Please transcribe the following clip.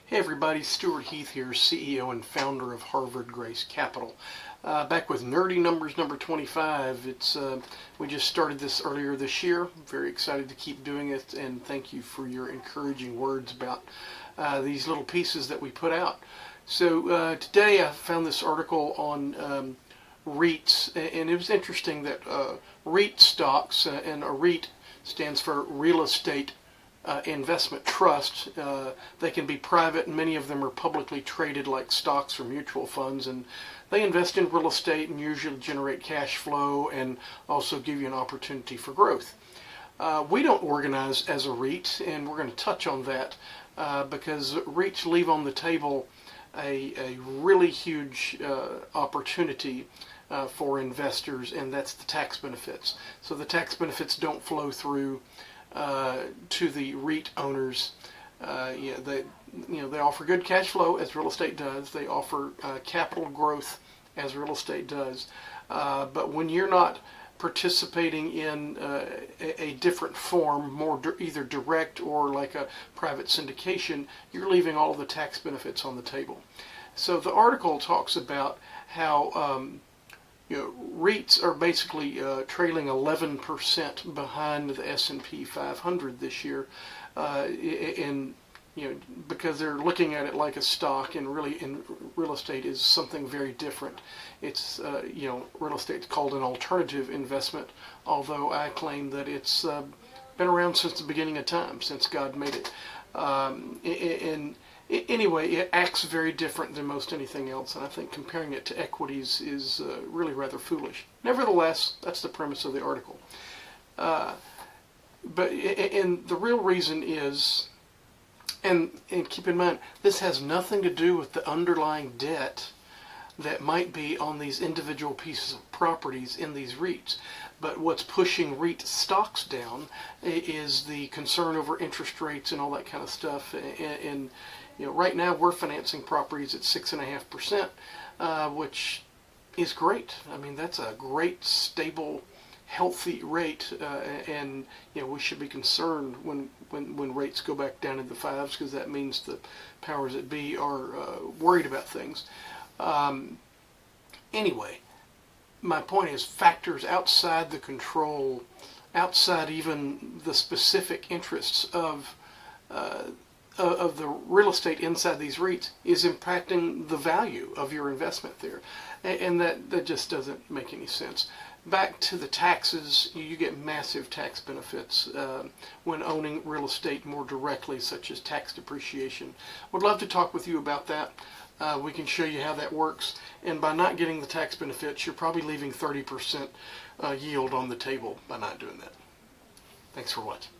Hey everybody, Stuart Heath here, CEO and founder of Harvard Grace Capital. Back with Nerdy Numbers number 25. We just started this earlier this year. I'm very excited to keep doing it, and thank you for your encouraging words about these little pieces that we put out. So today I found this article on REITs, and it was interesting that REIT stocks, and a REIT stands for Real Estate Investment Trust. They can be private, and many of them are publicly traded like stocks or mutual funds, and they invest in real estate and usually generate cash flow and also give you an opportunity for growth. We don't organize as a REIT, and we're going to touch on that because REITs leave on the table a really huge opportunity for investors, and that's the tax benefits. So the tax benefits don't flow through to the REIT owners. They offer good cash flow as real estate does. They offer capital growth as real estate does. But when you're not participating in a different form, either direct or like a private syndication, you're leaving all of the tax benefits on the table. So the article talks about how REITs are basically trailing 11% behind the S&P 500 this year, because they're looking at it like a stock, and really in real estate is something very different. It's real estate is called an alternative investment, although I claim that it's been around since the beginning of time, since God made it. Anyway, it acts very different than most anything else, and I think comparing it to equities is really rather foolish. Nevertheless, that's the premise of the article. But the real reason is, and keep in mind, this has nothing to do with the underlying debt that might be on these individual pieces of properties in these REITs. But what's pushing REIT stocks down is the concern over interest rates and all that kind of stuff. And right now we're financing properties at 6.5%, which is great. I mean, that's a great, stable, healthy rate, and we should be concerned when rates go back down into the fives, because that means the powers that be are worried about things. Anyway, my point is, factors outside the control, outside even the specific interests of the real estate inside these REITs, is impacting the value of your investment there, and that just doesn't make any sense. Back to the taxes, you get massive tax benefits when owning real estate more directly, such as tax depreciation. Would love to talk with you about that. We can show you how that works, and by not getting the tax benefits, you're probably leaving 30% yield on the table by not doing that. Thanks for watching.